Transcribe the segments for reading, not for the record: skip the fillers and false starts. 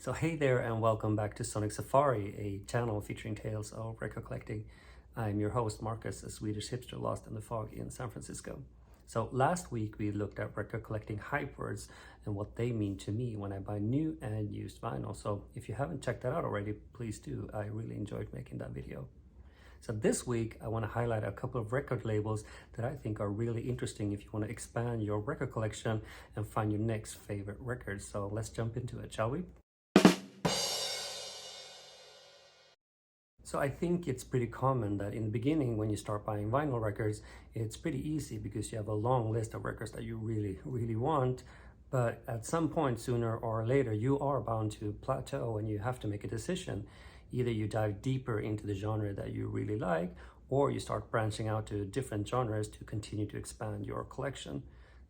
So hey there and welcome back to Sonic Safari, a channel featuring tales of record collecting. I'm your host Marcus, a Swedish hipster lost in the fog in San Francisco. So last week we looked at record collecting hype words and what they mean to me when I buy new and used vinyl. So if you haven't checked that out already, please do. I really enjoyed making that video. So this week I want to highlight a couple of record labels that I think are really interesting if you want to expand your record collection and find your next favorite record. So let's jump into it, shall we? So I think it's pretty common that in the beginning when you start buying vinyl records, it's pretty easy because you have a long list of records that you really want. But at some point sooner or later, you are bound to plateau and you have to make a decision. Either you dive deeper into the genre that you really like, or you start branching out to different genres to continue to expand your collection.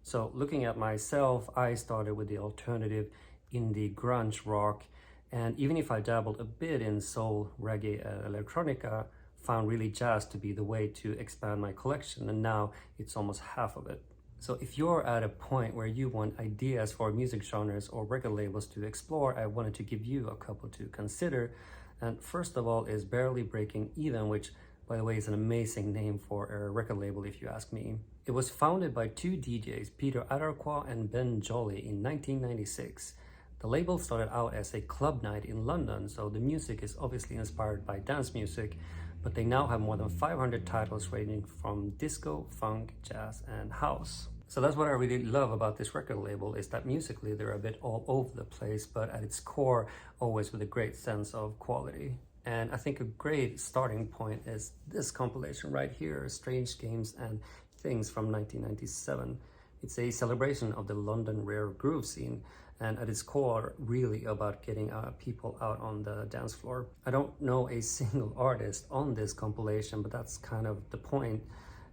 So looking at myself, I started with the alternative indie grunge rock. And even if I dabbled a bit in soul, reggae, and electronica, found really jazz to be the way to expand my collection, and now it's almost half of it. So if you're at a point where you want ideas for music genres or record labels to explore, I wanted to give you a couple to consider. And first of all is Barely Breaking Even, which by the way is an amazing name for a record label if you ask me. It was founded by two DJs, Peter Adarquah and Ben Jolly, in 1996. The label started out as a club night in London, so the music is obviously inspired by dance music, but they now have more than 500 titles ranging from disco, funk, jazz, and house. So that's what I really love about this record label, is that musically they're a bit all over the place, but at its core, always with a great sense of quality. And I think a great starting point is this compilation right here, Strange Games and Things from 1997. It's a celebration of the London rare groove scene, and at its core, really about getting people out on the dance floor. I don't know a single artist on this compilation, but that's kind of the point,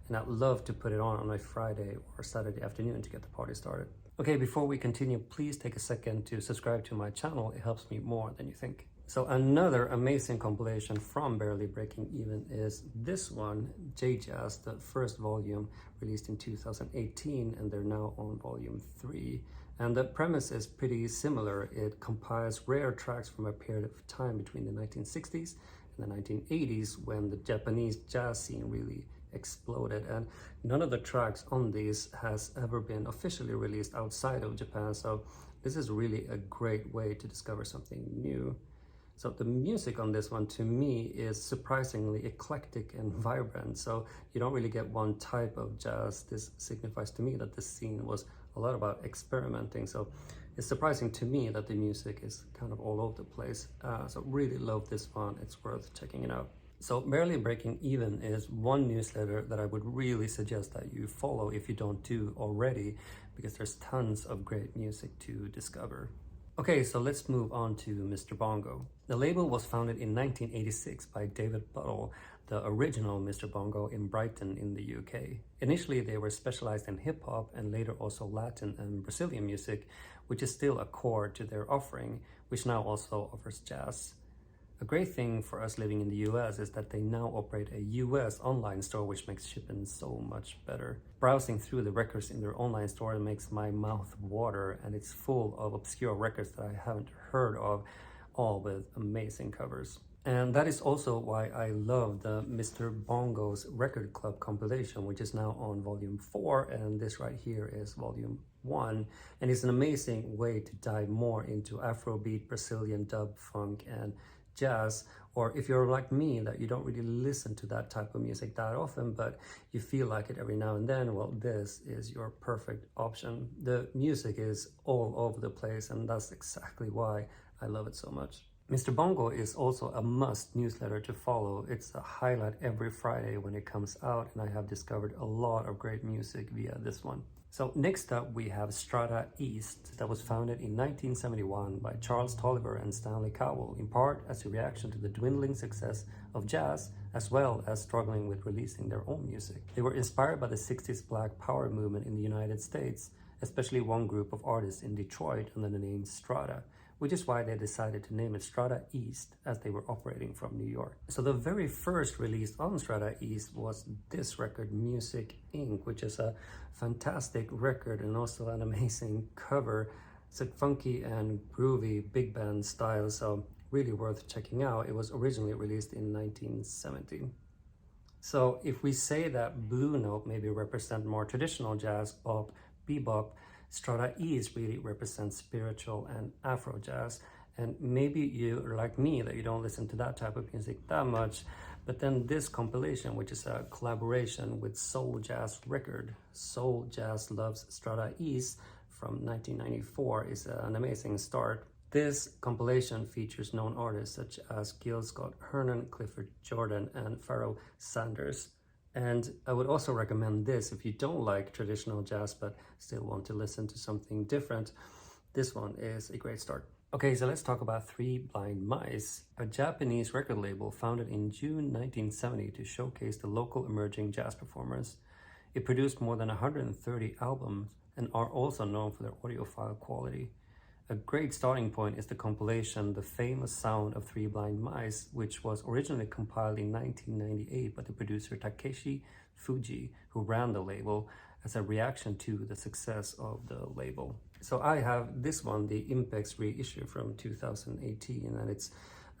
and I'd love to put it on a Friday or Saturday afternoon to get the party started. Okay, before we continue, please take a second to subscribe to my channel. It helps me more than you think. So another amazing compilation from Barely Breaking Even is this one, J-Jazz, the first volume released in 2018, and they're now on volume 3. And the premise is pretty similar. It compiles rare tracks from a period of time between the 1960s and the 1980s when the Japanese jazz scene really exploded. And none of the tracks on these has ever been officially released outside of Japan. So this is really a great way to discover something new. So the music on this one to me is surprisingly eclectic and vibrant. So you don't really get one type of jazz. This signifies to me that this scene was a lot about experimenting. So it's surprising to me that the music is kind of all over the place. So really love this one. It's worth checking it out. So Barely Breaking Even is one newsletter that I would really suggest that you follow if you don't do already, because there's tons of great music to discover. Okay, so let's move on to Mr. Bongo. The label was founded in 1986 by David Buttle, the original Mr. Bongo, in Brighton in the UK. Initially, they were specialized in hip-hop and later also Latin and Brazilian music, which is still a core to their offering, which now also offers jazz. A great thing for us living in the US is that they now operate a US online store, which makes shipping so much better. Browsing through the records in their online store makes my mouth water, and it's full of obscure records that I haven't heard of, all with amazing covers. And that is also why I love the Mr. Bongo's Record Club compilation, which is now on volume 4, and this right here is volume 1. And it's an amazing way to dive more into Afrobeat, Brazilian dub, funk, and jazz. Or if you're like me, that you don't really listen to that type of music that often, but you feel like it every now and then, well, this is your perfect option. The music is all over the place, and that's exactly why I love it so much. Mr. Bongo is also a must newsletter to follow. It's a highlight every Friday when it comes out, and I have discovered a lot of great music via this one. So next up we have Strata East, that was founded in 1971 by Charles Tolliver and Stanley Cowell, in part as a reaction to the dwindling success of jazz, as well as struggling with releasing their own music. They were inspired by the 60s Black Power movement in the United States, especially one group of artists in Detroit under the name Strata, which is why they decided to name it Strata East, as they were operating from New York. So the very first release on Strata East was this record, Music Inc., which is a fantastic record and also an amazing cover. It's a funky and groovy big band style, so really worth checking out. It was originally released in 1970. So if we say that Blue Note maybe represent more traditional jazz, bop, bebop, Strata East really represents spiritual and Afro jazz. And maybe you're like me, that you don't listen to that type of music that much, but then this compilation, which is a collaboration with Soul Jazz record, Soul Jazz Loves Strata East from 1994, is an amazing start. This compilation features known artists such as Gil Scott-Heron, Clifford Jordan, and Pharoah Sanders. And I would also recommend this if you don't like traditional jazz but still want to listen to something different. This one is a great start. Okay, so let's talk about Three Blind Mice, a Japanese record label founded in June 1970 to showcase the local emerging jazz performers. It produced more than 130 albums and are also known for their audiophile quality. A great starting point is the compilation The Famous Sound of Three Blind Mice, which was originally compiled in 1998 by the producer Takeshi Fuji, who ran the label, as a reaction to the success of the label. So I have this one, the Impex reissue from 2018, and it's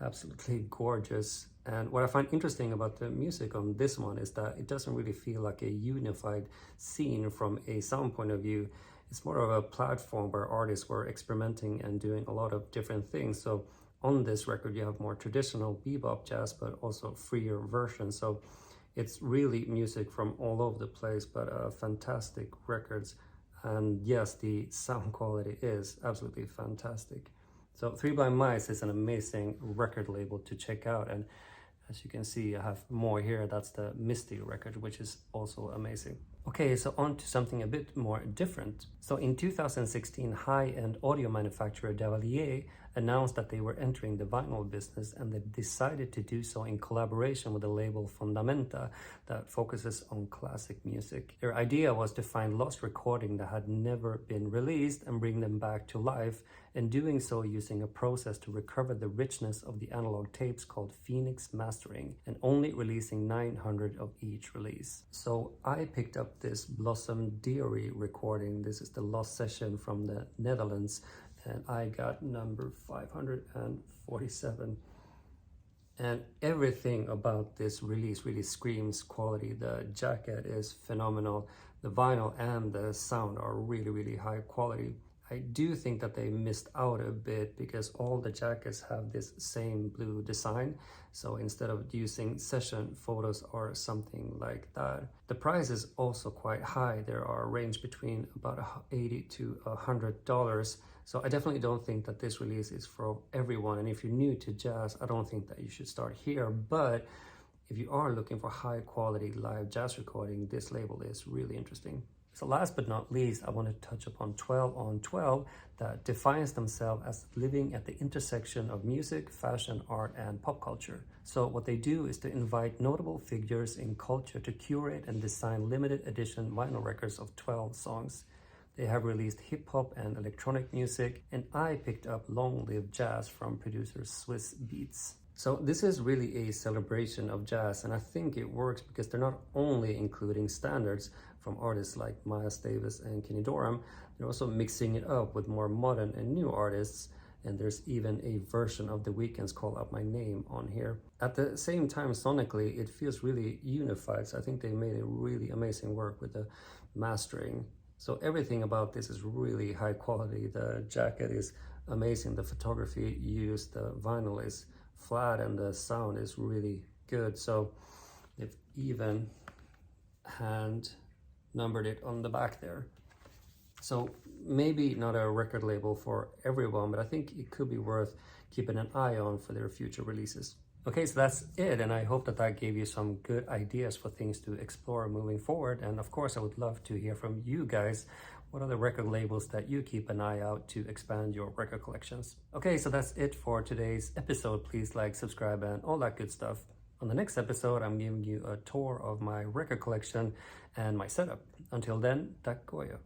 absolutely gorgeous. And what I find interesting about the music on this one is that it doesn't really feel like a unified scene from a sound point of view. It's more of a platform where artists were experimenting and doing a lot of different things. So on this record, you have more traditional bebop jazz, but also freer versions. So it's really music from all over the place, but fantastic records. And yes, the sound quality is absolutely fantastic. So Three Blind Mice is an amazing record label to check out. And as you can see, I have more here. That's the Misty record, which is also amazing. Okay, so on to something a bit more different. So in 2016, high-end audio manufacturer Devlier announced that they were entering the vinyl business, and they decided to do so in collaboration with the label Fundamenta that focuses on classic music. Their idea was to find lost recordings that had never been released and bring them back to life, and doing so using a process to recover the richness of the analog tapes called Phoenix Mastering, and only releasing 900 of each release. So I picked up this Blossom Dearie recording. This is the Lost Session from the Netherlands, and I got number 547. And everything about this release really screams quality. The jacket is phenomenal. The vinyl and the sound are really, really high quality. I do think that they missed out a bit because all the jackets have this same blue design. So instead of using session photos or something like that. The price is also quite high. There are a range between about $80 to $100. So I definitely don't think that this release is for everyone. And if you're new to jazz, I don't think that you should start here. But if you are looking for high quality live jazz recording, this label is really interesting. So last but not least, I want to touch upon 12 on 12 that defines themselves as living at the intersection of music, fashion, art, and pop culture. So what they do is to invite notable figures in culture to curate and design limited edition vinyl records of 12 songs. They have released hip hop and electronic music, and I picked up Long Live Jazz from producer Swizz Beatz. So this is really a celebration of jazz, and I think it works because they're not only including standards from artists like Miles Davis and Kenny Dorham, they're also mixing it up with more modern and new artists, and there's even a version of The Weeknd's Call Out My Name on here. At the same time, sonically, it feels really unified, so I think they made a really amazing work with the mastering. So everything about this is really high quality. The jacket is amazing, the photography used, the vinyl is flat, and the sound is really good. So they've even hand numbered it on the back there. So maybe not a record label for everyone, but I think it could be worth keeping an eye on for their future releases. Okay, so that's it, and I hope that that gave you some good ideas for things to explore moving forward. And of course, I would love to hear from you guys. What are the record labels that you keep an eye out to expand your record collections? Okay, so that's it for today's episode. Please like, subscribe, and all that good stuff. On the next episode, I'm giving you a tour of my record collection and my setup. Until then, tack goja.